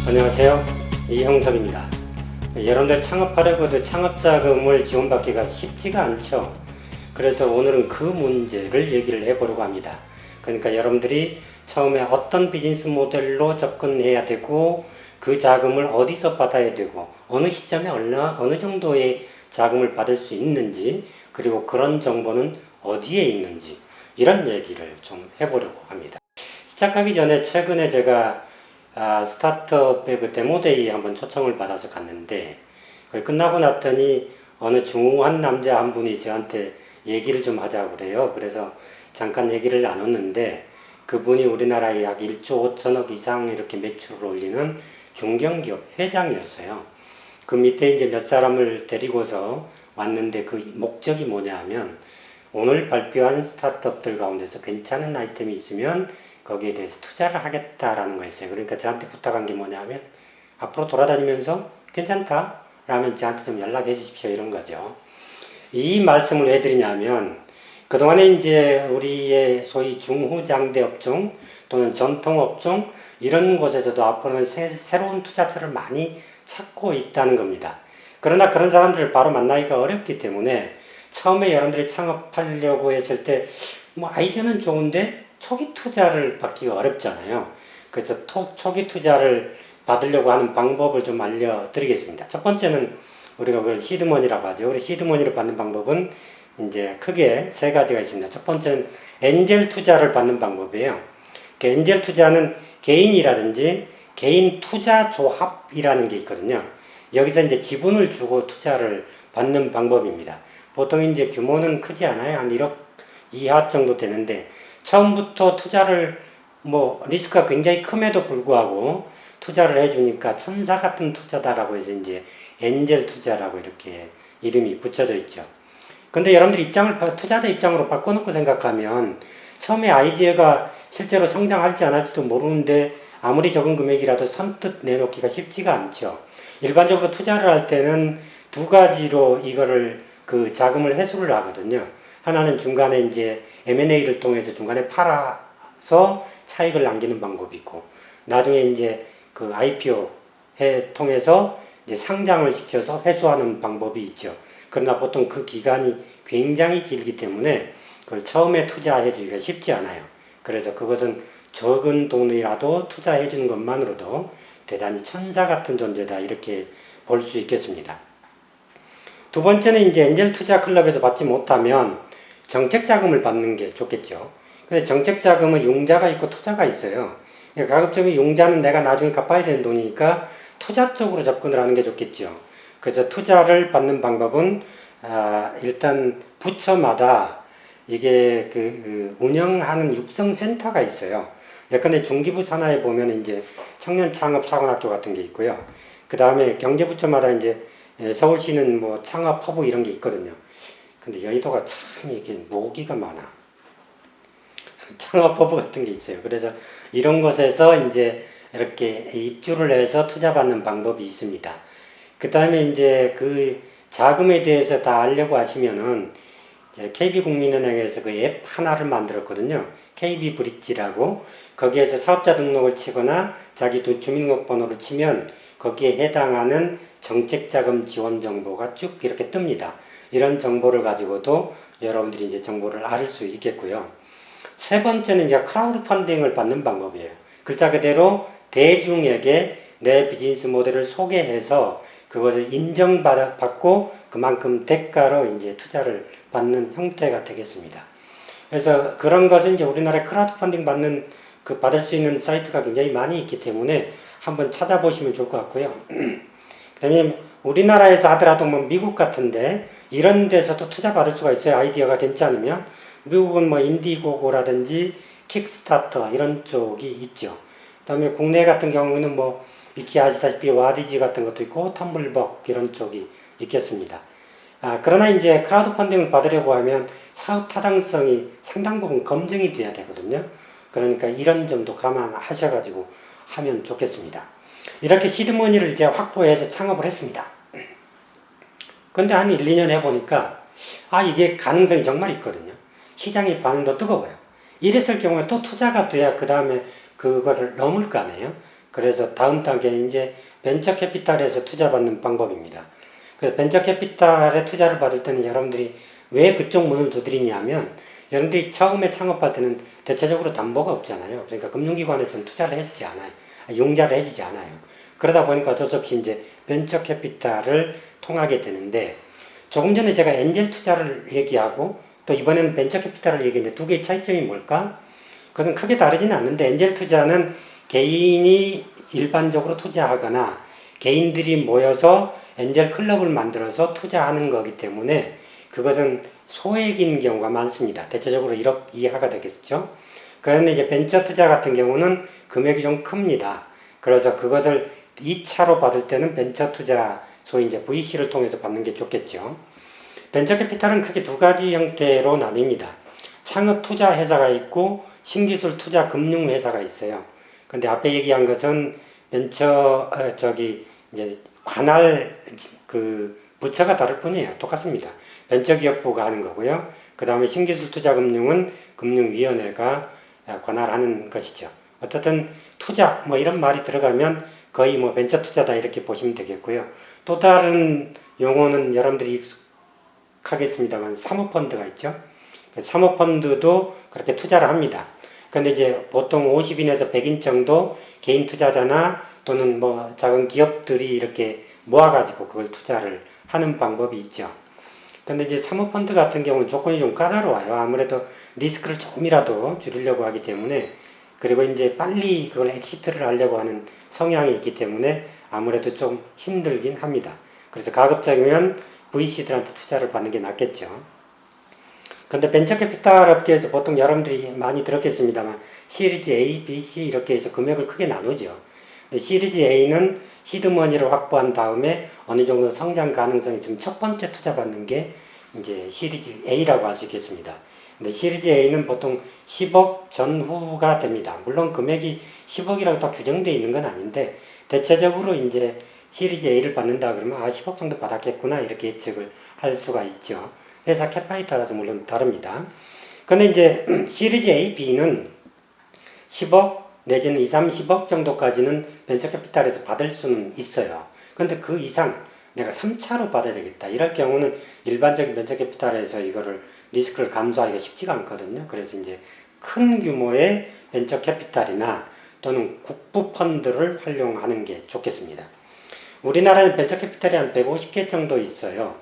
안녕하세요. 이형석입니다. 여러분들 창업하려고도 창업자금을 지원받기가 쉽지가 않죠. 그래서 오늘은 그 문제를 얘기를 해보려고 합니다. 그러니까 여러분들이 처음에 어떤 비즈니스 모델로 접근해야 되고 그 자금을 어디서 받아야 되고 어느 시점에 어느 정도의 자금을 받을 수 있는지, 그리고 그런 정보는 어디에 있는지, 이런 얘기를 좀 해보려고 합니다. 시작하기 전에 최근에 제가 스타트업의 그 데모데이 한번 초청을 받아서 갔는데, 끝나고 났더니 어느 중후한 남자 한 분이 저한테 얘기를 좀 하자고 그래요. 그래서 잠깐 얘기를 나눴는데, 그분이 우리나라에 약 1조 5천억 이상 이렇게 매출을 올리는 중견기업 회장이었어요. 그 밑에 이제 몇 사람을 데리고서 왔는데, 그 목적이 뭐냐 하면, 오늘 발표한 스타트업들 가운데서 괜찮은 아이템이 있으면 거기에 대해서 투자를 하겠다라는 거였어요. 그러니까 저한테 부탁한 게 뭐냐면, 앞으로 돌아다니면서 괜찮다 라면 저한테 좀 연락해 주십시오, 이런 거죠. 이 말씀을 왜 드리냐면, 그동안에 이제 우리의 소위 중후장대 업종 또는 전통 업종, 이런 곳에서도 앞으로는 새로운 투자처를 많이 찾고 있다는 겁니다. 그러나 그런 사람들을 바로 만나기가 어렵기 때문에 처음에 여러분들이 창업하려고 했을 때 뭐 아이디어는 좋은데 초기 투자를 받기가 어렵잖아요. 그래서 초기 투자를 받으려고 하는 방법을 좀 알려드리겠습니다. 첫 번째는 우리가 그걸 시드머니라고 하죠. 우리 시드머니를 받는 방법은 이제 크게 세 가지가 있습니다. 첫 번째는 엔젤 투자를 받는 방법이에요. 엔젤 투자는 개인이라든지 개인 투자 조합이라는 게 있거든요. 여기서 이제 지분을 주고 투자를 받는 방법입니다. 보통 이제 규모는 크지 않아요. 한 1억 이하 정도 되는데, 처음부터 투자를 리스크가 굉장히 큼에도 불구하고 투자를 해주니까 천사 같은 투자다라고 해서 이제 엔젤 투자라고 이렇게 이름이 붙여져 있죠. 근데 여러분들 투자자 입장으로 바꿔놓고 생각하면, 처음에 아이디어가 실제로 성장할지 안 할지도 모르는데 아무리 적은 금액이라도 선뜻 내놓기가 쉽지가 않죠. 일반적으로 투자를 할 때는 두 가지로 이거를 그 자금을 회수를 하거든요. 하나는 중간에 이제 M&A를 통해서 중간에 팔아서 차익을 남기는 방법이 있고, 나중에 이제 그 IPO 통해서 이제 상장을 시켜서 회수하는 방법이 있죠. 그러나 보통 그 기간이 굉장히 길기 때문에 그걸 처음에 투자해 주기가 쉽지 않아요. 그래서 그것은 적은 돈이라도 투자해 주는 것만으로도 대단히 천사 같은 존재다, 이렇게 볼 수 있겠습니다. 두 번째는 이제 엔젤 투자 클럽에서 받지 못하면 정책 자금을 받는 게 좋겠죠. 근데 정책 자금은 융자가 있고 투자가 있어요. 가급적이면 융자는 내가 나중에 갚아야 되는 돈이니까 투자 쪽으로 접근을 하는 게 좋겠죠. 그래서 투자를 받는 방법은 일단 부처마다 이게 운영하는 육성센터가 있어요. 예컨대 중기부 산하에 보면 이제 청년 창업 사관학교 같은 게 있고요. 그 다음에 경제부처마다 이제 서울시는 뭐 창업 허브 이런 게 있거든요. 근데 여의도가 참 이게 모기가 많아. 창업 허브 같은 게 있어요. 그래서 이런 곳에서 이제 이렇게 입주를 해서 투자받는 방법이 있습니다. 그 다음에 이제 그 자금에 대해서 다 알려고 하시면은 KB국민은행에서 그 앱 하나를 만들었거든요. KB브릿지라고. 거기에서 사업자 등록을 치거나 자기 주민등록번호를 치면 거기에 해당하는 정책자금 지원 정보가 쭉 이렇게 뜹니다. 이런 정보를 가지고도 여러분들이 이제 정보를 알 수 있겠고요. 세 번째는 이제 크라우드 펀딩을 받는 방법이에요. 글자 그대로 대중에게 내 비즈니스 모델을 소개해서 그것을 인정받고 그만큼 대가로 이제 투자를 받는 형태가 되겠습니다. 그래서 그런 것은 이제 우리나라에 크라우드 펀딩 받을 수 있는 사이트가 굉장히 많이 있기 때문에 한번 찾아보시면 좋을 것 같고요. 그다음에 우리나라에서 하더라도 미국 같은데 이런 데서도 투자 받을 수가 있어요. 아이디어가 괜찮으면. 미국은 인디고고라든지 킥스타터 이런 쪽이 있죠. 그다음에 국내 같은 경우는 익히 아시다시피 와디지 같은 것도 있고 텀블벅 이런 쪽이 있겠습니다. 그러나 이제 크라우드 펀딩을 받으려고 하면 사업 타당성이 상당 부분 검증이 돼야 되거든요. 그러니까 이런 점도 감안하셔가지고 하면 좋겠습니다. 이렇게 시드머니를 이제 확보해서 창업을 했습니다. 근데 한 1, 2년 해보니까 이게 가능성이 정말 있거든요. 시장의 반응도 뜨거워요. 이랬을 경우에 또 투자가 돼야 그 다음에 그거를 넘을 거 아니에요. 그래서 다음 단계 이제 벤처 캐피탈에서 투자받는 방법입니다. 그 벤처 캐피탈에 투자를 받을 때는 여러분들이 왜 그쪽 문을 두드리냐면 여러분들이 처음에 창업할 때는 대체적으로 담보가 없잖아요. 그러니까 금융기관에서는 투자를 해주지 않아요. 융자를 해주지 않아요. 그러다 보니까 어쩔 수 없이 이제 벤처 캐피탈을 통하게 되는데 조금 전에 제가 엔젤 투자를 얘기하고 또 이번에는 벤처 캐피탈을 얘기했는데 두 개의 차이점이 뭘까? 그건 크게 다르지는 않는데 엔젤 투자는 개인이 일반적으로 투자하거나 개인들이 모여서 엔젤 클럽을 만들어서 투자하는 거기 때문에 그것은 소액인 경우가 많습니다. 대체적으로 1억 이하가 되겠죠. 그런데 이제 벤처 투자 같은 경우는 금액이 좀 큽니다. 그래서 그것을 2차로 받을 때는 벤처 투자, 소위 이제 VC를 통해서 받는 게 좋겠죠. 벤처 캐피탈은 크게 두 가지 형태로 나뉩니다. 창업 투자 회사가 있고 신기술 투자 금융 회사가 있어요. 근데 앞에 얘기한 것은 벤처 이제 관할 그 부처가 다를 뿐이에요. 똑같습니다. 벤처기업부가 하는 거고요. 그 다음에 신기술투자금융은 금융위원회가 관할하는 것이죠. 어떻든 투자 뭐 이런 말이 들어가면 거의 뭐 벤처 투자다 이렇게 보시면 되겠고요. 또 다른 용어는 여러분들이 익숙하겠습니다만 사모펀드가 있죠. 사모펀드도 그렇게 투자를 합니다. 근데 이제 보통 50인에서 100인 정도 개인 투자자나 또는 뭐 작은 기업들이 이렇게 모아가지고 그걸 투자를 하는 방법이 있죠. 근데 이제 사모펀드 같은 경우는 조건이 좀 까다로워요. 아무래도 리스크를 조금이라도 줄이려고 하기 때문에 그리고 이제 빨리 그걸 엑시트를 하려고 하는 성향이 있기 때문에 아무래도 좀 힘들긴 합니다. 그래서 가급적이면 VC들한테 투자를 받는 게 낫겠죠. 근데 벤처 캐피탈 업계에서 보통 여러분들이 많이 들었겠습니다만 시리즈 A, B, C 이렇게 해서 금액을 크게 나누죠. 근데 시리즈 A는 시드머니를 확보한 다음에 어느 정도 성장 가능성이 있으면 첫 번째 투자 받는 게 이제 시리즈 A라고 할 수 있겠습니다. 근데 시리즈 A는 보통 10억 전후가 됩니다. 물론 금액이 10억이라고 다 규정되어 있는 건 아닌데 대체적으로 이제 시리즈 A를 받는다 그러면 10억 정도 받았겠구나 이렇게 예측을 할 수가 있죠. 회사 캐파에 따라서 물론 다릅니다. 근데 이제 시리즈 A, B는 10억 내지는 2, 30억 정도까지는 벤처 캐피탈에서 받을 수는 있어요. 근데 그 이상 내가 3차로 받아야 되겠다. 이럴 경우는 일반적인 벤처 캐피탈에서 이거를 리스크를 감수하기가 쉽지가 않거든요. 그래서 이제 큰 규모의 벤처 캐피탈이나 또는 국부 펀드를 활용하는 게 좋겠습니다. 우리나라는 벤처 캐피탈이 한 150개 정도 있어요.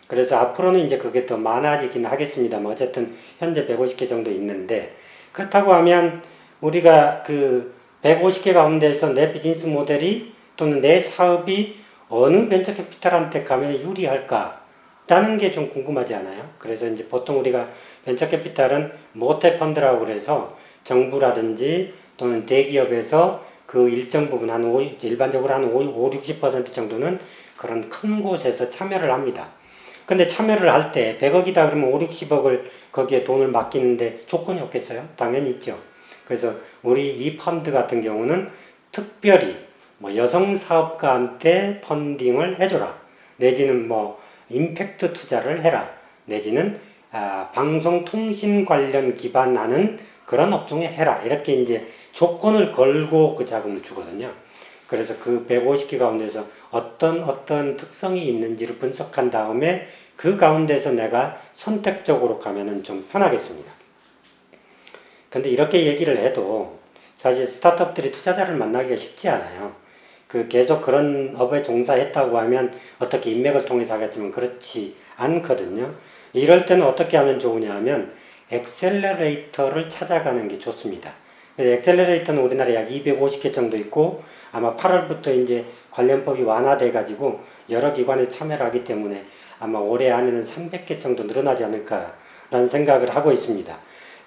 그래서 앞으로는 이제 그게 더 많아지긴 하겠습니다만 어쨌든 현재 150개 정도 있는데 그렇다고 하면 우리가 그 150개 가운데서 내 비즈니스 모델이 또는 내 사업이 어느 벤처 캐피탈한테 가면 유리할까? 라는 게 좀 궁금하지 않아요? 그래서 이제 보통 우리가 벤처 캐피탈은 모태 펀드라고 그래서 정부라든지 또는 대기업에서 그 일정 부분 일반적으로 한 5, 60% 정도는 그런 큰 곳에서 참여를 합니다. 근데 참여를 할 때 100억이다 그러면 5, 60억을 거기에 돈을 맡기는데 조건이 없겠어요? 당연히 있죠. 그래서 우리 이 펀드 같은 경우는 특별히 뭐 여성 사업가한테 펀딩을 해줘라. 내지는 뭐 임팩트 투자를 해라. 내지는 방송통신 관련 기반하는 그런 업종에 해라. 이렇게 이제 조건을 걸고 그 자금을 주거든요. 그래서 그 150개 가운데서 어떤 특성이 있는지를 분석한 다음에 그 가운데서 내가 선택적으로 가면은 좀 편하겠습니다. 근데 이렇게 얘기를 해도 사실 스타트업들이 투자자를 만나기가 쉽지 않아요. 계속 그런 업에 종사했다고 하면 어떻게 인맥을 통해서 하겠지만 그렇지 않거든요. 이럴 때는 어떻게 하면 좋으냐 하면 엑셀러레이터를 찾아가는 게 좋습니다. 엑셀러레이터는 우리나라에 약 250개 정도 있고 아마 8월부터 이제 관련법이 완화돼 가지고 여러 기관에 참여를 하기 때문에 아마 올해 안에는 300개 정도 늘어나지 않을까라는 생각을 하고 있습니다.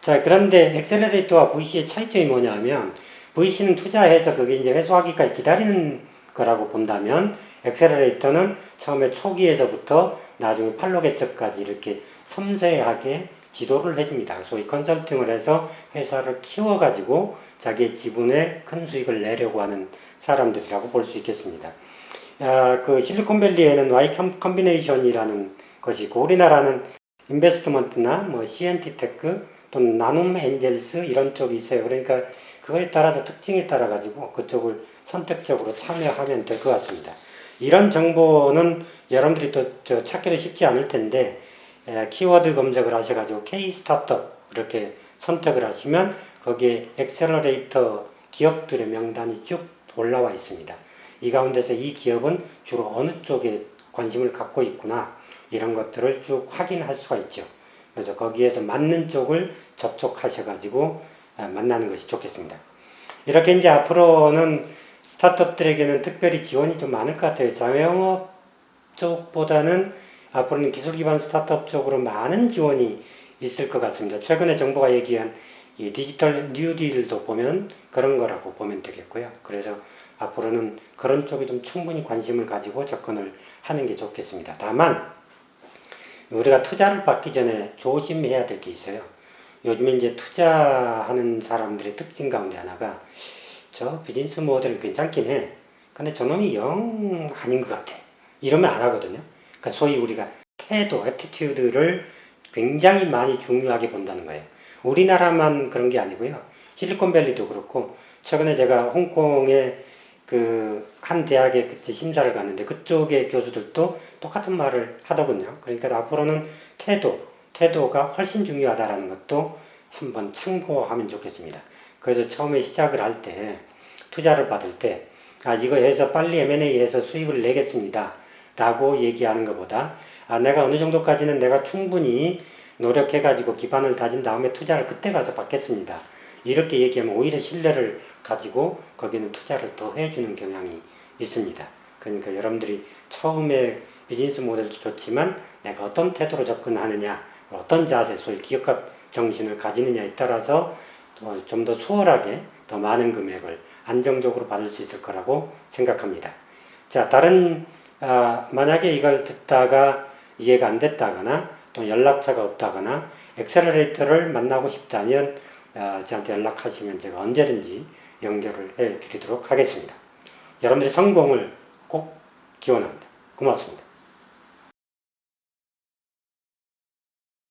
자, 그런데 엑셀러레이터와 VC의 차이점이 뭐냐면 VC는 투자해서 그게 이제 회수하기까지 기다리는 거라고 본다면 엑셀러레이터는 처음에 초기에서부터 나중에 판로 개척까지 이렇게 섬세하게 지도를 해줍니다. 소위 컨설팅을 해서 회사를 키워가지고 자기의 지분에 큰 수익을 내려고 하는 사람들이라고 볼 수 있겠습니다. 그 실리콘밸리에는 Y 컴비네이션이라는 것이 있고 우리나라는 인베스트먼트나 뭐 CNT 테크 또는 나눔 엔젤스 이런 쪽이 있어요. 그러니까 그거에 따라서 특징에 따라 가지고 그쪽을 선택적으로 참여하면 될 것 같습니다. 이런 정보는 여러분들이 또 찾기도 쉽지 않을 텐데 키워드 검색을 하셔가지고 K 스타트업 이렇게 선택을 하시면 거기에 엑셀러레이터 기업들의 명단이 쭉 올라와 있습니다. 이 가운데서 이 기업은 주로 어느 쪽에 관심을 갖고 있구나 이런 것들을 쭉 확인할 수가 있죠. 그래서 거기에서 맞는 쪽을 접촉하셔가지고 만나는 것이 좋겠습니다. 이렇게 이제 앞으로는 스타트업들에게는 특별히 지원이 좀 많을 것 같아요. 자영업 쪽보다는 앞으로는 기술 기반 스타트업 쪽으로 많은 지원이 있을 것 같습니다. 최근에 정부가 얘기한 이 디지털 뉴딜도 보면 그런 거라고 보면 되겠고요. 그래서 앞으로는 그런 쪽에 좀 충분히 관심을 가지고 접근을 하는 게 좋겠습니다. 다만 우리가 투자를 받기 전에 조심해야 될 게 있어요. 요즘에 이제 투자하는 사람들의 특징 가운데 하나가 저 비즈니스 모델은 괜찮긴 해. 근데 저놈이 영 아닌 것 같아. 이러면 안 하거든요. 그러니까 소위 우리가 태도, 애티튜드를 굉장히 많이 중요하게 본다는 거예요. 우리나라만 그런 게 아니고요. 실리콘밸리도 그렇고 최근에 제가 홍콩에 그 한 대학에 그때 심사를 갔는데 그쪽의 교수들도 똑같은 말을 하더군요. 그러니까 앞으로는 태도가 훨씬 중요하다라는 것도 한번 참고하면 좋겠습니다. 그래서 처음에 시작을 할 때 투자를 받을 때 이거 해서 빨리 M&A 해서 수익을 내겠습니다 라고 얘기하는 것보다 내가 어느 정도까지는 내가 충분히 노력해 가지고 기반을 다진 다음에 투자를 그때 가서 받겠습니다 이렇게 얘기하면 오히려 신뢰를 가지고 거기는 투자를 더 해주는 경향이 있습니다. 그러니까 여러분들이 처음에 비즈니스 모델도 좋지만 내가 어떤 태도로 접근하느냐 어떤 자세, 소위 기업가 정신을 가지느냐에 따라서 좀 더 수월하게 더 많은 금액을 안정적으로 받을 수 있을 거라고 생각합니다. 자, 만약에 이걸 듣다가 이해가 안 됐다거나 또 연락처가 없다거나 엑셀러레이터를 만나고 싶다면 저한테 연락하시면 제가 언제든지 연결을 해 드리도록 하겠습니다. 여러분들의 성공을 꼭 기원합니다. 고맙습니다.